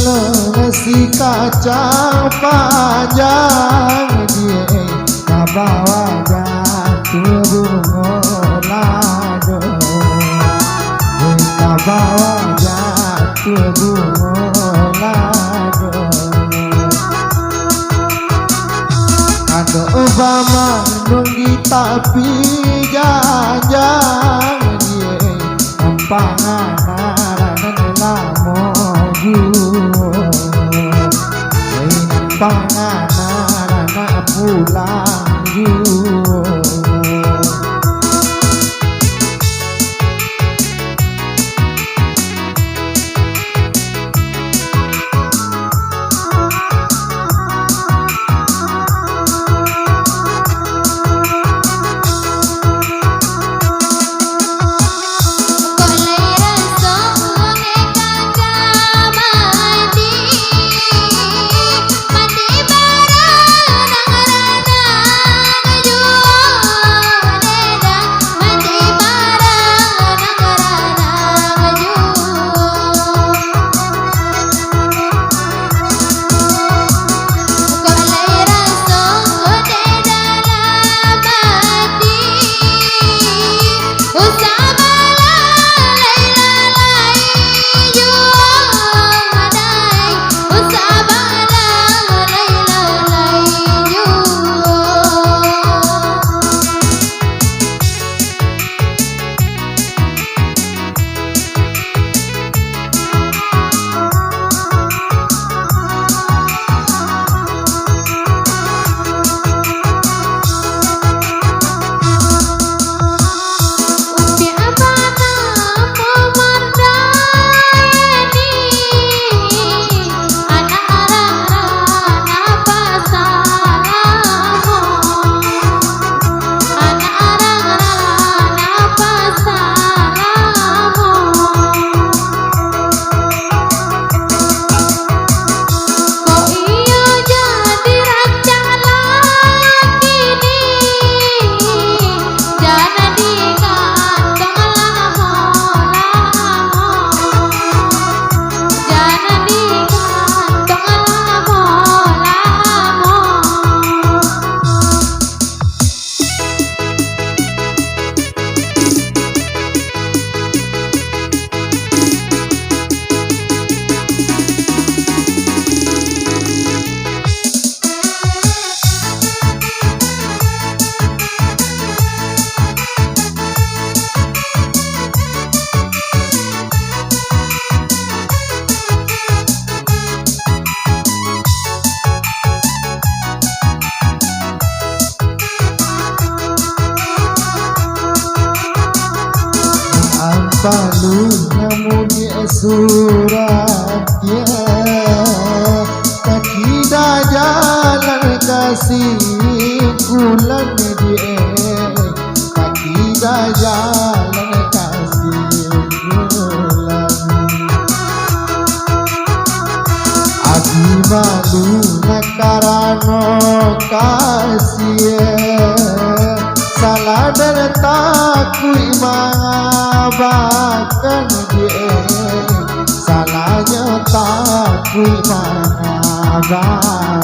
nasi kacang panjang dia bawa jatuh bunga lado dia bawa jatuh bunga lado ada Obama nunggi tapi janjang dia panganan lamo panganan pulang Palu namun suratnya kaki dah jalan kasih bulan dia kaki dah jalan kasih bulan adi malu nak karano kasih salah dan takui mengabarkan dia salahnya takui mengabarkan.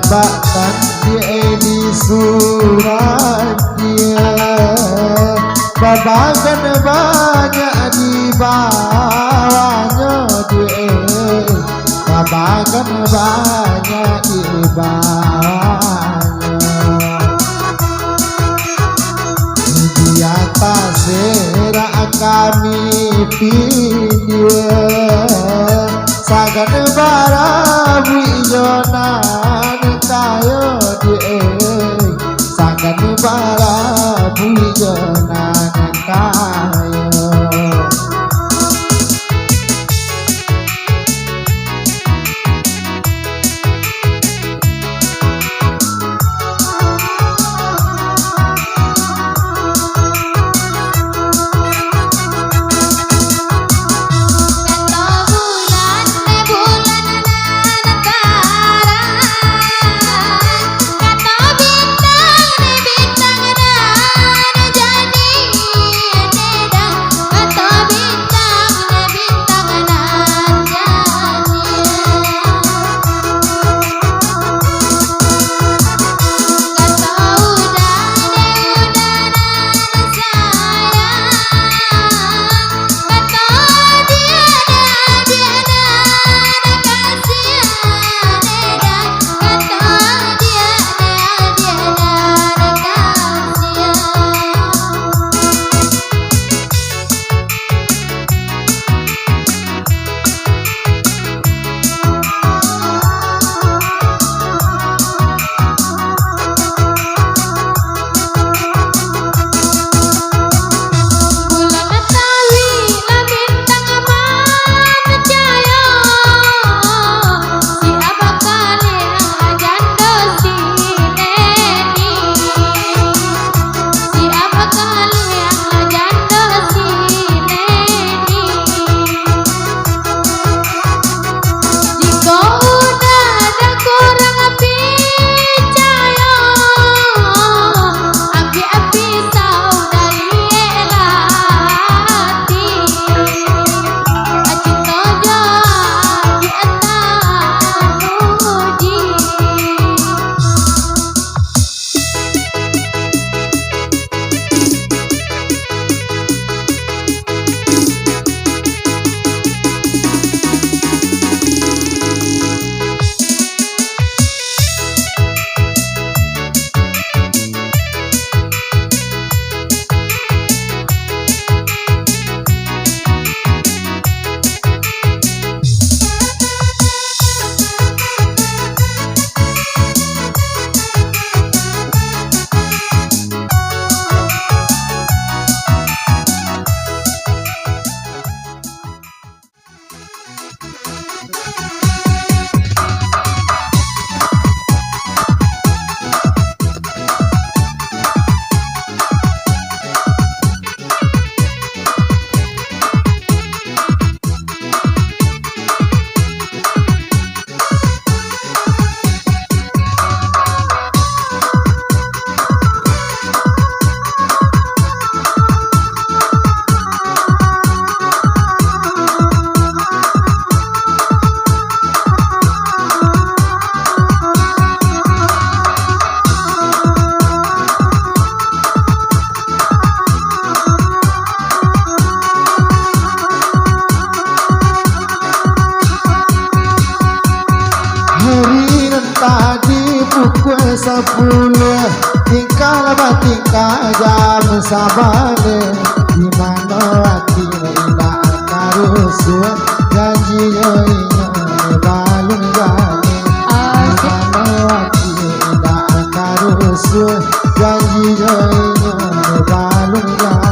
bak nanti di surat dia babakan banyak di bawahnya dia babakan banyak di bawahnya di atas serak kami pilih sagan bara bujonan kayo die sagan bara bujonan kayo pukul 10 tingkah tingkah jam sabane di mana hati indah karus janji yoinya balung gane di mana hati indah karus janji yoinya balung gane.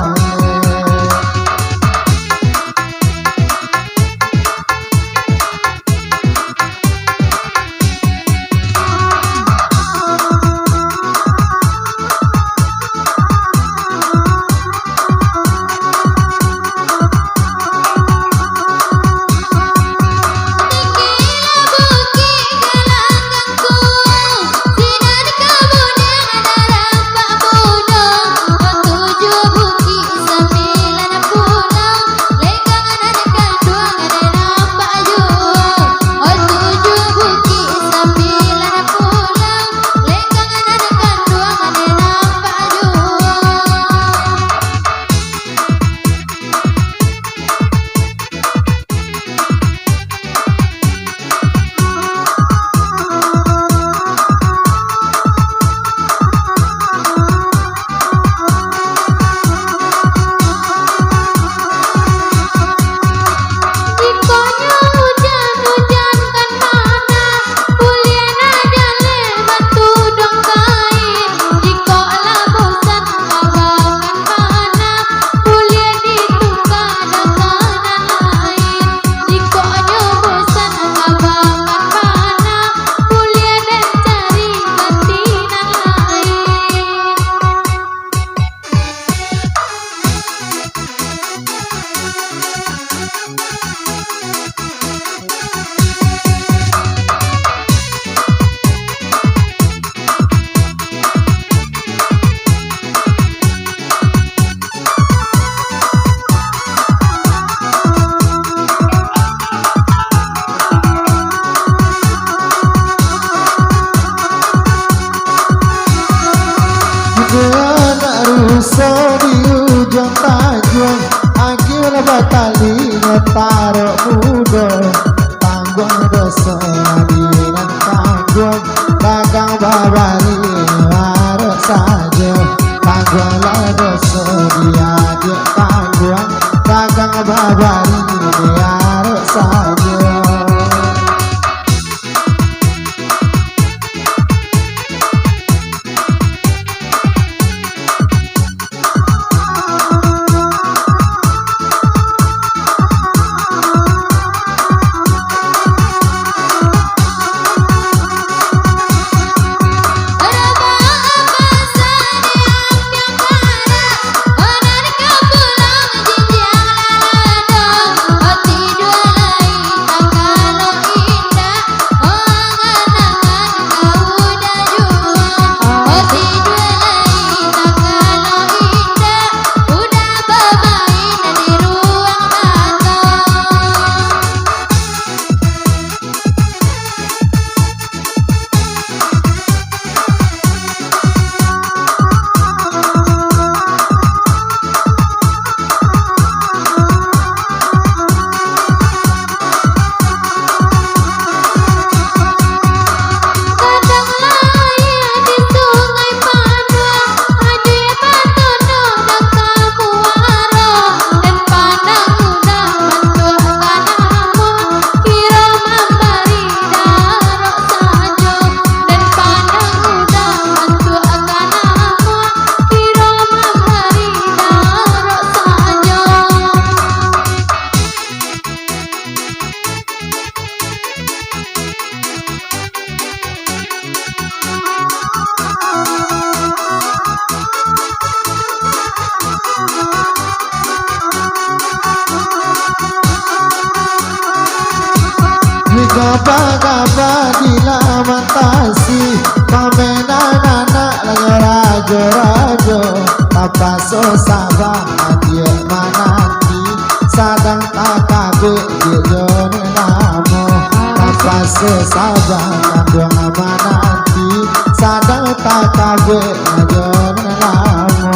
Gaba-gaba dilamatasi pamenan anak lagu rajo-rajo tapaso sabang adie manati sadang takabe dijone namo tapaso sabang adong manati sadang takabe dijone namo.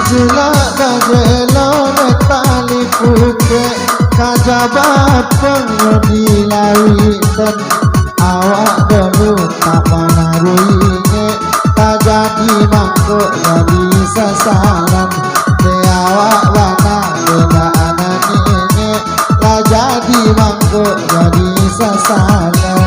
Jula kajelo netali puke kajabat penglodilawitan awak dulu tak panaruinge tak jadi mangkuk jadi sasaran de awak wana beda ananine lah jadi mangkuk jadi sasaran.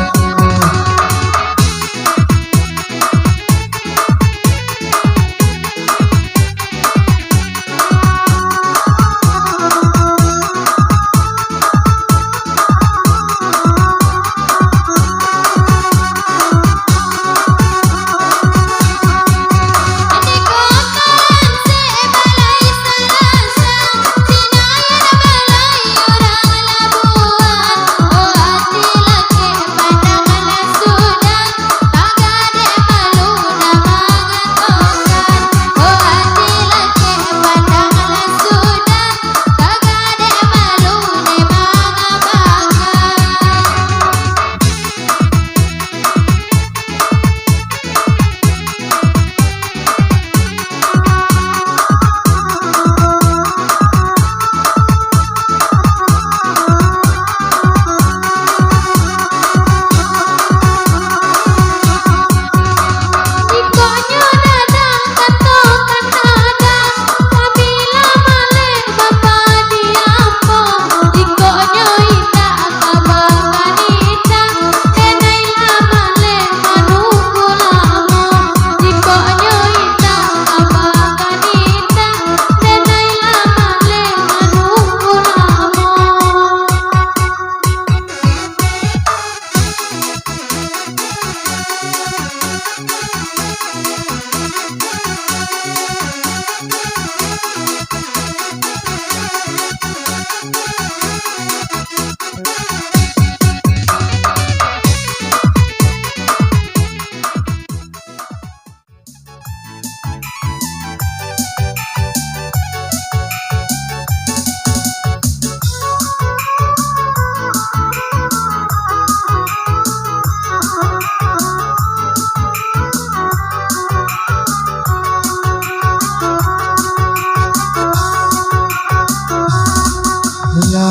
Adik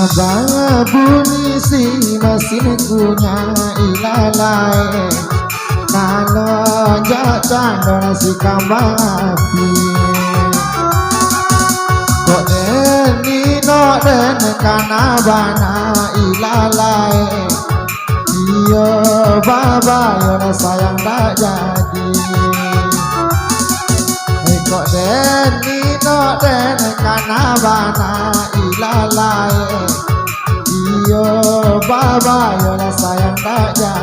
Abang bunyi si mesin punya ilalai, kalau jatuh si kambang api. Kok deni no den kana bana ilalai, iyo baba yo sayang tak jadi. Kok deni no den kana bana ilalai, iyo baba yo sayang tak jadi.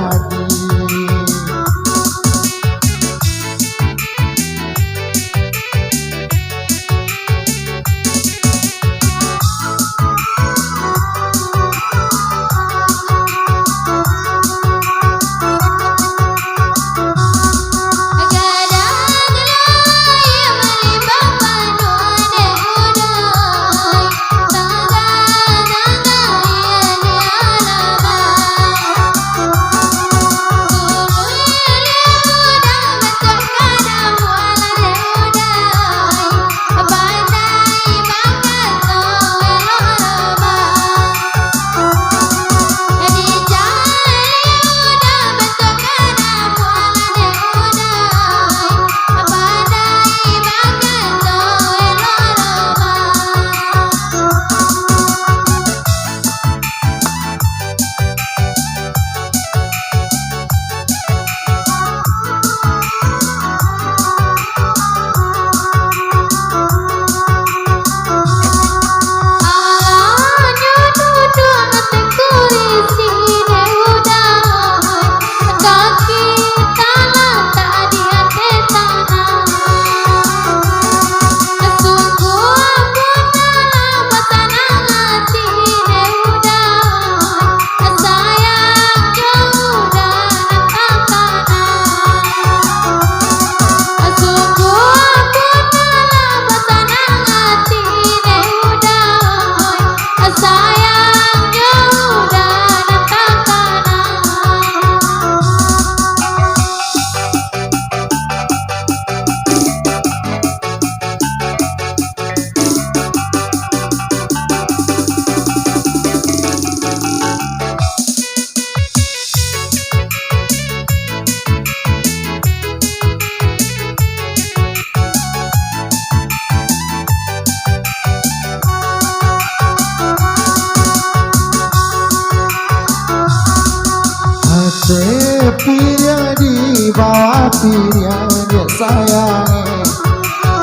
Sepirnya di bawah pirnya dia sayang,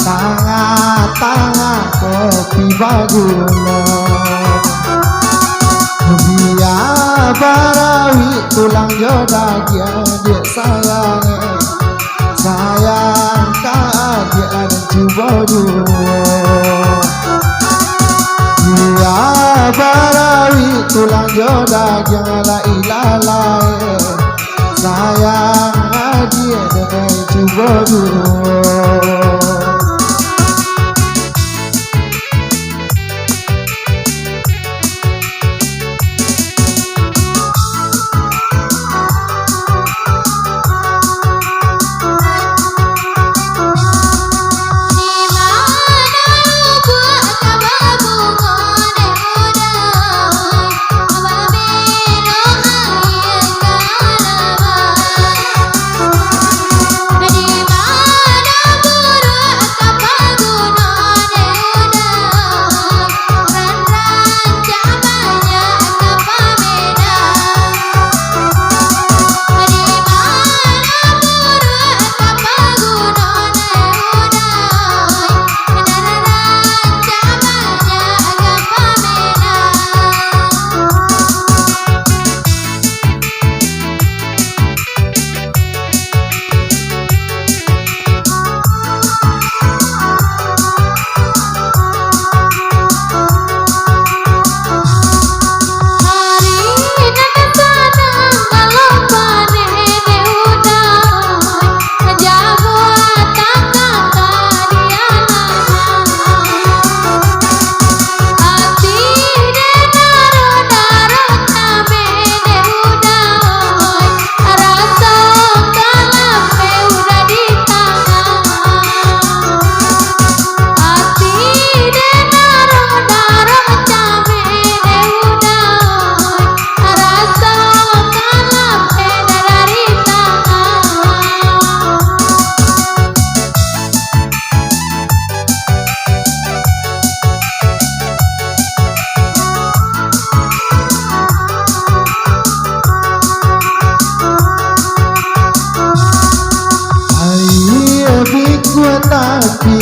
tangan kopi baguna, biar barawi tulang jodagia dia sayang, sayang dia ada coba dua, biar barawi tulang jodagia la ilalai, sayang dia dengan coba dua. Di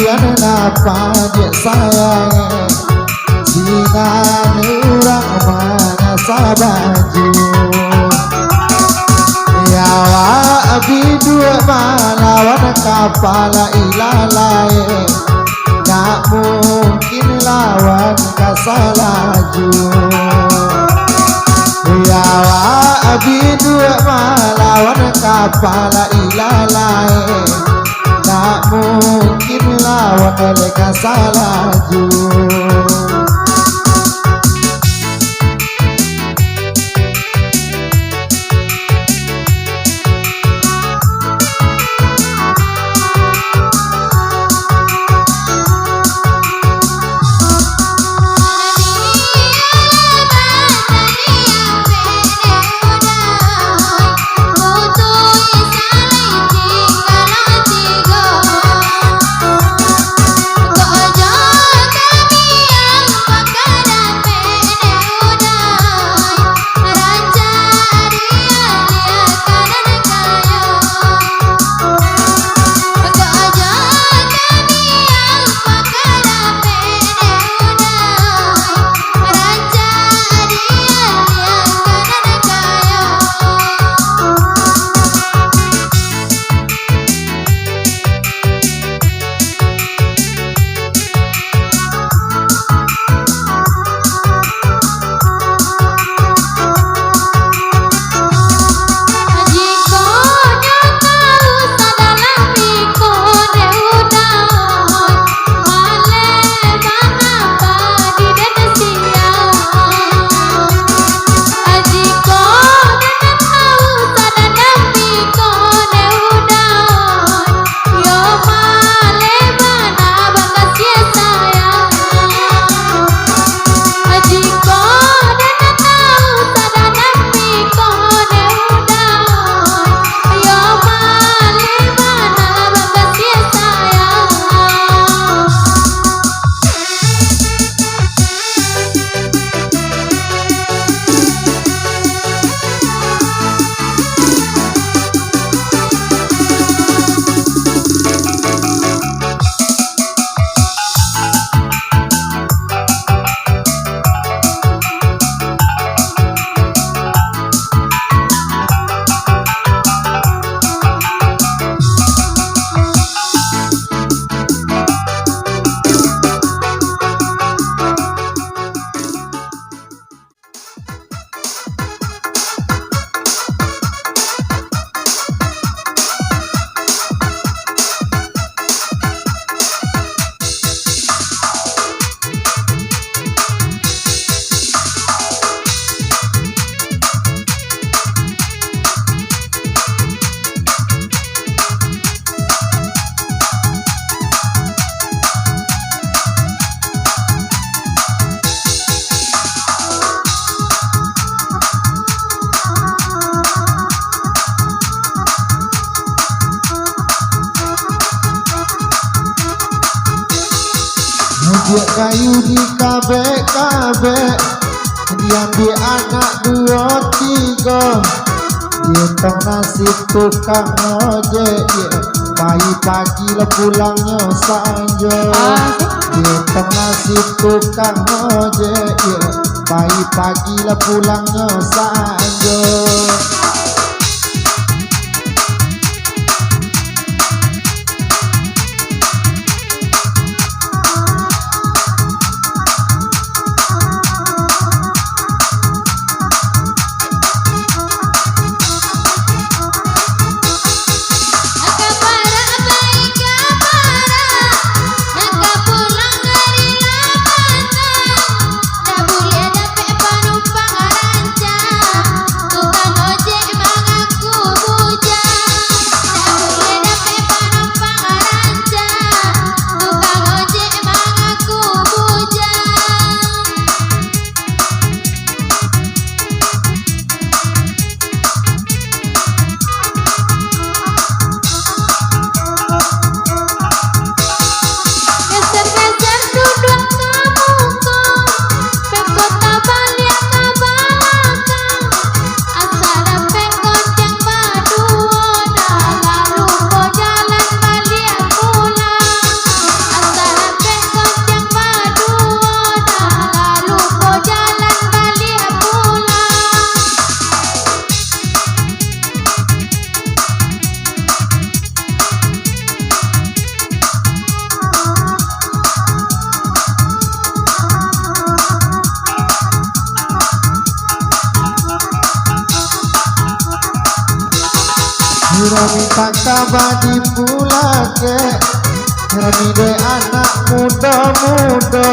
Pian napa dia sayang sinan urang mana sabaju ya wa bidua malawan kapala ilalae gak mungkin lawan kasalaju ya wa bidua malawan kapala ilalae gak mungkin lawan oleh kasalaju. Dia kayu di kabek-kabek, diambil anak 2-3. Dia tong nasib tukang ojek, pagi-pagi lah pulangnya sanjo. Dia tong nasib tukang ojek, pagi-pagi lah pulangnya sanjo. Tukang ojek minta kabar di pulake Rami de anak muda-muda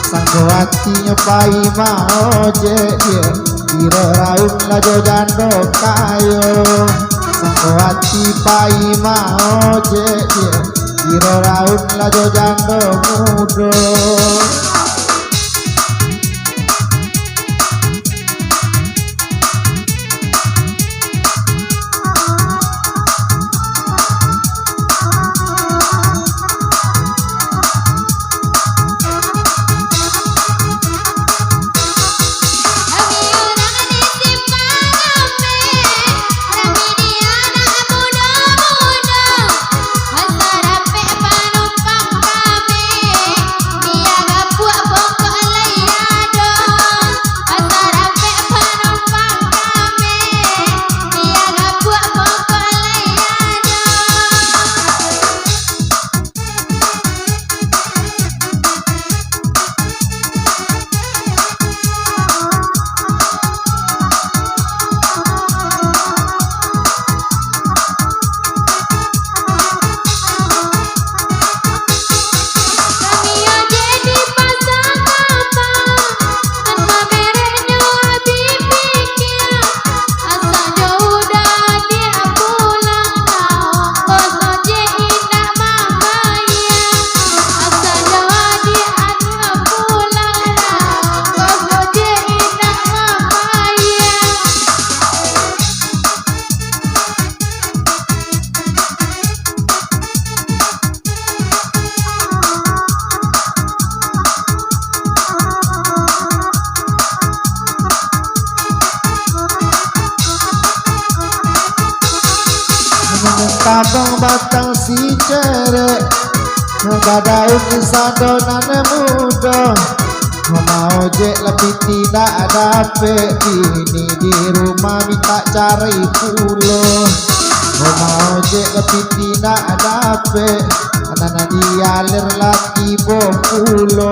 Sanggo hatinya pai mau je Kira raun lajo jando kayo Sanggo hati pai mau je Kira raun lajo jando muda Kabang batang si cerek Ngadaun isadonan muda Mau ojek lebih tidak ada ini di rumah minta cari pulo Mau ojek lebih tidak ada anak dialir lagi bopulo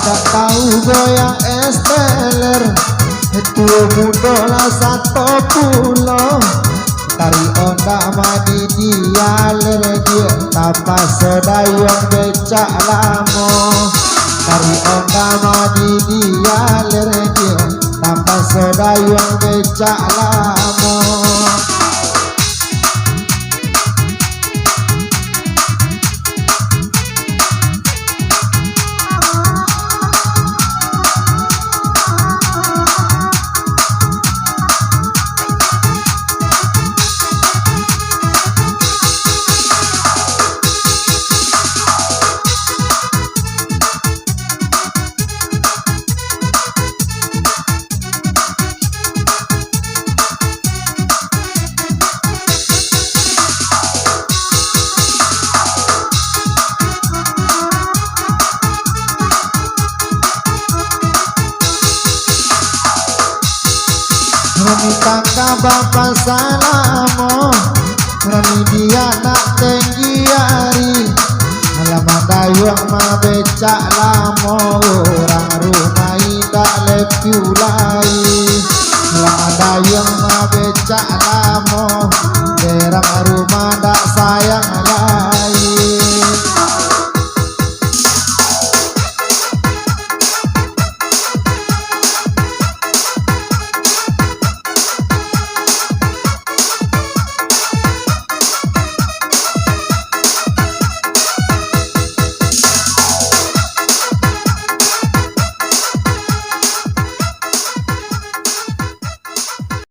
Tak tahu goyang esteller itu muda lah satu pulau tari onda mani dialir dia tapas sodayong becak lamo tari onda mani dialir dia tapas sodayong becak lamo Minta kabar salamo Rami dia nak tinggi hari Alamat dayung ma becak lamo Orang rumah tidak lebih ulai Alamat dayung ma becak lamo Orang rumah tak sayang lagi